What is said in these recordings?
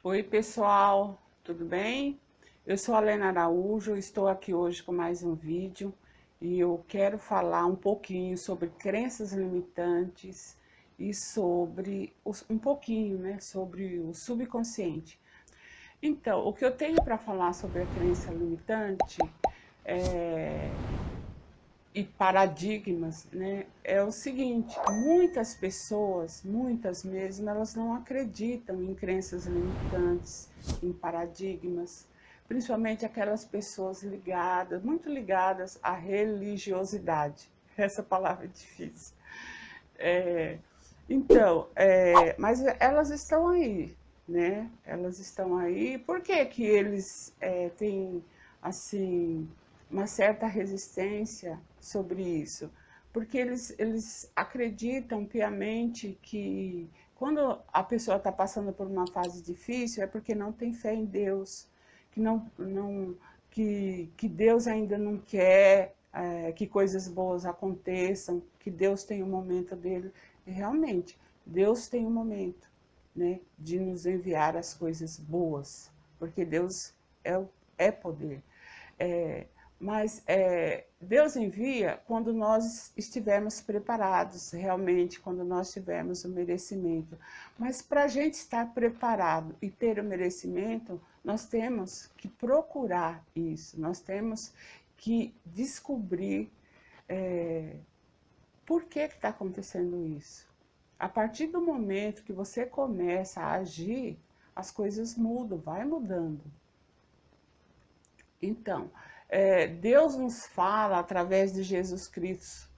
Oi, pessoal, tudo bem? Eu sou a Lena Araújo, estou aqui hoje com mais um vídeo e eu quero falar um pouquinho sobre crenças limitantes e sobre um pouquinho, né, sobre o subconsciente. Então, o que eu tenho para falar sobre a crença limitante e paradigmas, né, é o seguinte: muitas pessoas, muitas mesmo, elas não acreditam em crenças limitantes, em paradigmas, principalmente aquelas pessoas ligadas, muito ligadas à religiosidade. Essa palavra é difícil. É, mas elas estão aí, né? Elas estão aí. Por que que eles têm, assim, uma certa resistência sobre isso? Porque eles acreditam piamente que quando a pessoa está passando por uma fase difícil é porque não tem fé em Deus, que que Deus ainda não quer que coisas boas aconteçam, que Deus tem um momento dele. E realmente, Deus tem um momento, né, de nos enviar as coisas boas, porque Deus é poder. É, Deus envia quando nós estivermos preparados, realmente, quando nós tivermos o merecimento. Mas para a gente estar preparado e ter o merecimento, nós temos que procurar isso, nós temos que descobrir por que está acontecendo isso. A partir do momento que você começa a agir, as coisas mudam, vai mudando. Então, Deus nos fala através de Jesus Cristo.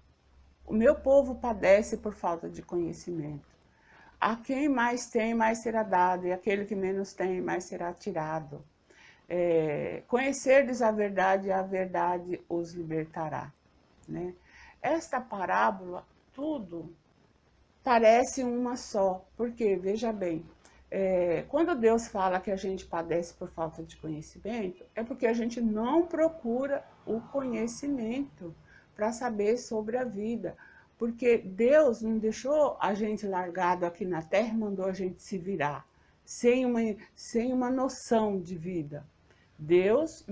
O meu povo padece por falta de conhecimento. A quem mais tem, mais será dado, e aquele que menos tem, mais será tirado. Conhecerdes a verdade os libertará. Né? Esta parábola, tudo parece uma só, porque, veja bem, quando Deus fala que a gente padece por falta de conhecimento, é porque a gente não procura o conhecimento para saber sobre a vida. Porque Deus não deixou a gente largado aqui na terra e mandou a gente se virar, sem uma noção de vida. Deus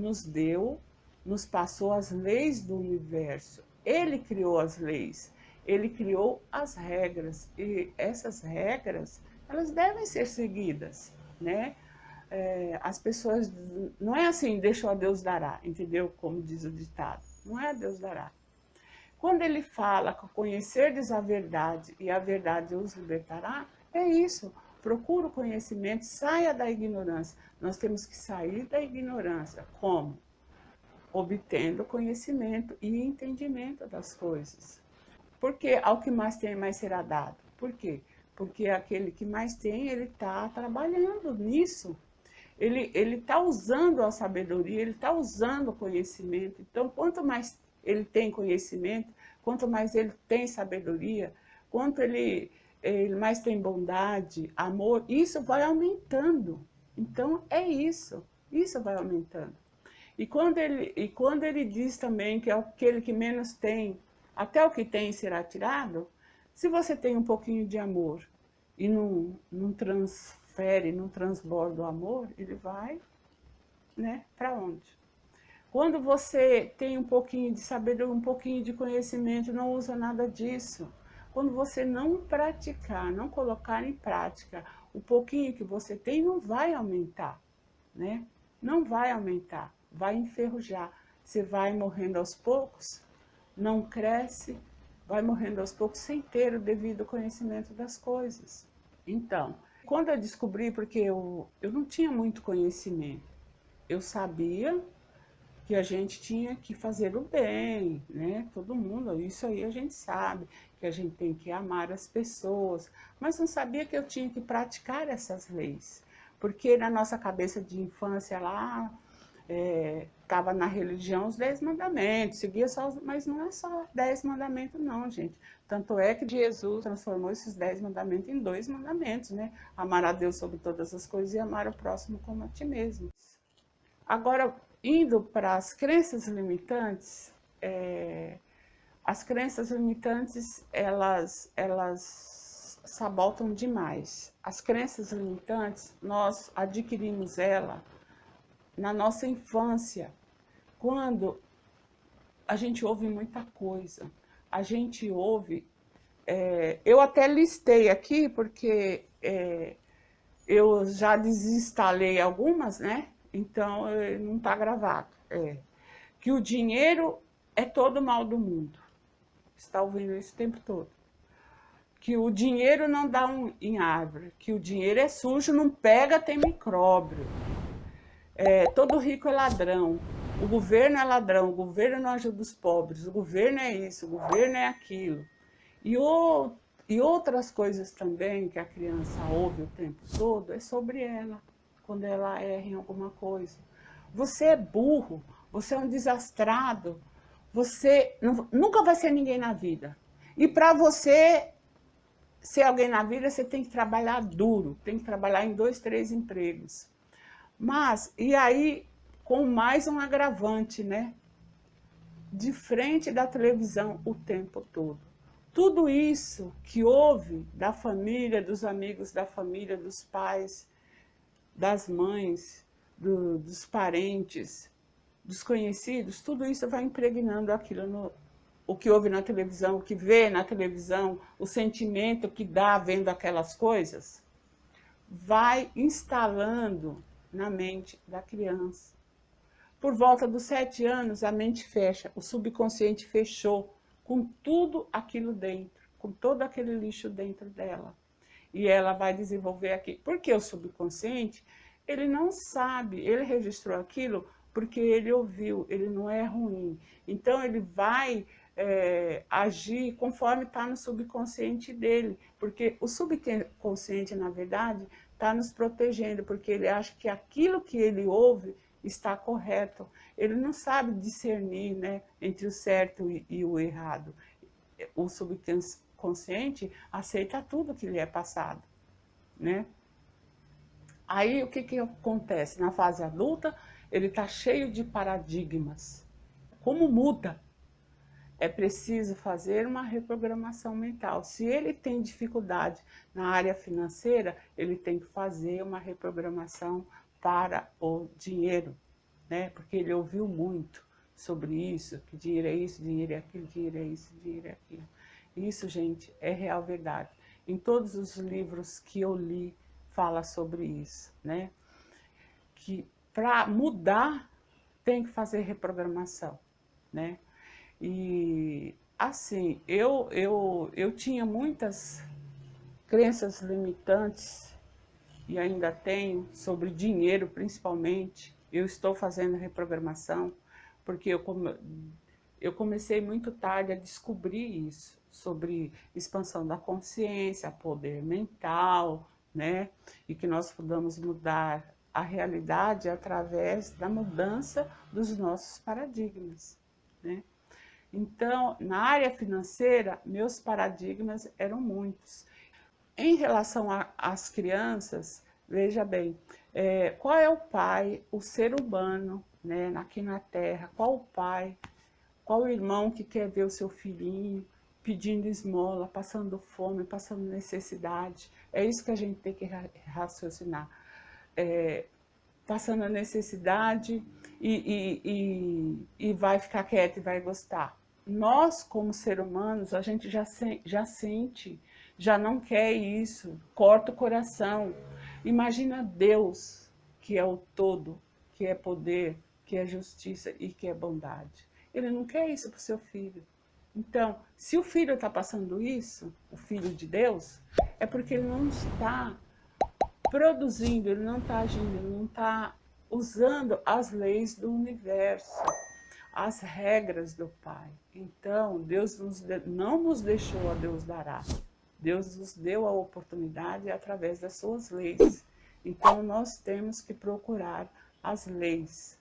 nos passou as leis do universo. Ele criou as leis, ele criou as regras, e essas regras, elas devem ser seguidas, né? As pessoas, não é assim, deixou a Deus dará, entendeu? Como diz o ditado, não é a Deus dará. Quando ele fala que conhecerdes a verdade e a verdade os libertará, é isso. Procura o conhecimento, saia da ignorância. Nós temos que sair da ignorância. Como? Obtendo conhecimento e entendimento das coisas. Porque ao que mais tem, mais será dado. Por quê? Porque aquele que mais tem, ele está trabalhando nisso. Ele está usando a sabedoria, ele está usando o conhecimento. Então, quanto mais ele tem conhecimento, quanto mais ele tem sabedoria, quanto ele mais tem bondade, amor, isso vai aumentando. Então, é isso vai aumentando. E quando ele diz também que aquele que menos tem, até o que tem será tirado, se você tem um pouquinho de amor e não transfere, não transborda o amor, ele vai, né, para onde? Quando você tem um pouquinho de sabedoria, um pouquinho de conhecimento, não usa nada disso. Quando você não praticar, não colocar em prática, o pouquinho que você tem não vai aumentar, né? Não vai aumentar, vai enferrujar. Você vai morrendo aos poucos, não cresce, vai morrendo aos poucos sem ter o devido conhecimento das coisas. Então, quando eu descobri, porque eu não tinha muito conhecimento, eu sabia que a gente tinha que fazer o bem, né? Todo mundo, isso aí a gente sabe, que a gente tem que amar as pessoas, mas não sabia que eu tinha que praticar essas leis, porque na nossa cabeça de infância lá, estava na religião os 10 mandamentos, seguia só, mas não é só 10 mandamentos não, gente. Tanto é que Jesus transformou esses 10 mandamentos em 2 mandamentos, né? Amar a Deus sobre todas as coisas e amar o próximo como a ti mesmo. Agora, indo para as crenças limitantes, as crenças limitantes, elas sabotam demais. As crenças limitantes, nós adquirimos ela na nossa infância, quando a gente ouve muita coisa. A gente ouve... eu até listei aqui, porque eu já desinstalei algumas, né? Então, não está gravado. Que o dinheiro é todo mal do mundo. Você está ouvindo isso o tempo todo. Que o dinheiro não dá em árvore. Que o dinheiro é sujo, não pega, tem micróbio. Todo rico é ladrão. O governo é ladrão, o governo não ajuda os pobres, o governo é isso, o governo é aquilo. E outras coisas também que a criança ouve o tempo todo é sobre ela, quando ela erra em alguma coisa. Você é burro, você é um desastrado, você nunca vai ser ninguém na vida. E para você ser alguém na vida, você tem que trabalhar duro, tem que trabalhar em 2, 3 empregos. Mas, e aí, com mais um agravante, né? De frente da televisão o tempo todo. Tudo isso que houve da família, dos amigos da família, dos pais, das mães, dos parentes, dos conhecidos, tudo isso vai impregnando aquilo o que houve na televisão, o que vê na televisão, o sentimento que dá vendo aquelas coisas, vai instalando na mente da criança. Por volta dos 7 anos, a mente fecha, o subconsciente fechou com tudo aquilo dentro, com todo aquele lixo dentro dela. E ela vai desenvolver aqui. Porque o subconsciente, ele não sabe, ele registrou aquilo porque ele ouviu, ele não é ruim. Então, ele vai agir conforme está no subconsciente dele. Porque o subconsciente, na verdade, está nos protegendo, porque ele acha que aquilo que ele ouve está correto. Ele não sabe discernir, né, entre o certo e o errado. O subconsciente aceita tudo que lhe é passado, né? Aí o que acontece? Na fase adulta, ele está cheio de paradigmas. Como muda? É preciso fazer uma reprogramação mental. Se ele tem dificuldade na área financeira, ele tem que fazer uma reprogramação para o dinheiro, né? Porque ele ouviu muito sobre isso, que dinheiro é isso, dinheiro é aquilo, dinheiro é isso, dinheiro é aquilo. Isso, gente, é real verdade. Em todos os livros que eu li, fala sobre isso, né? Que para mudar, tem que fazer reprogramação, né? E assim, eu tinha muitas crenças limitantes, e ainda tenho, sobre dinheiro principalmente. Eu estou fazendo reprogramação, porque eu comecei muito tarde a descobrir isso, sobre expansão da consciência, poder mental, né? E que nós podemos mudar a realidade através da mudança dos nossos paradigmas, né? Então, na área financeira, meus paradigmas eram muitos. Em relação às crianças, veja bem, qual é o pai, o ser humano, né, aqui na Terra, qual o pai, qual o irmão que quer ver o seu filhinho pedindo esmola, passando fome, passando necessidade? É isso que a gente tem que raciocinar. Passando a necessidade e vai ficar quieto e vai gostar. Nós, como seres humanos, a gente já sente, já não quer isso, corta o coração. Imagina Deus, que é o todo, que é poder, que é justiça e que é bondade. Ele não quer isso para o seu filho. Então, se o filho está passando isso, o filho de Deus, é porque ele não está produzindo, ele não está agindo, ele não está usando as leis do universo, as regras do Pai. Então, Deus não nos deixou a Deus dará. Deus nos deu a oportunidade através das suas leis. Então, nós temos que procurar as leis.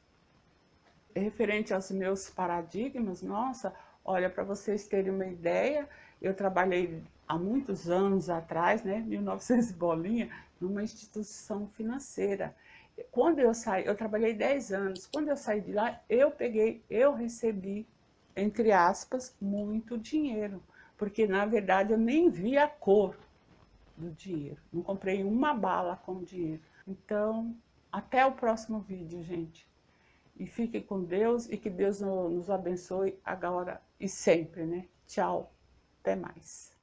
Referente aos meus paradigmas, nossa, olha, para vocês terem uma ideia, eu trabalhei há muitos anos atrás, né, 1900 bolinha, numa instituição financeira. Quando eu saí, eu trabalhei 10 anos, quando eu saí de lá, eu recebi, entre aspas, muito dinheiro, porque na verdade eu nem via a cor do dinheiro. Não comprei uma bala com dinheiro. Então, até o próximo vídeo, gente. E fiquem com Deus e que Deus nos abençoe agora e sempre, né? Tchau, até mais.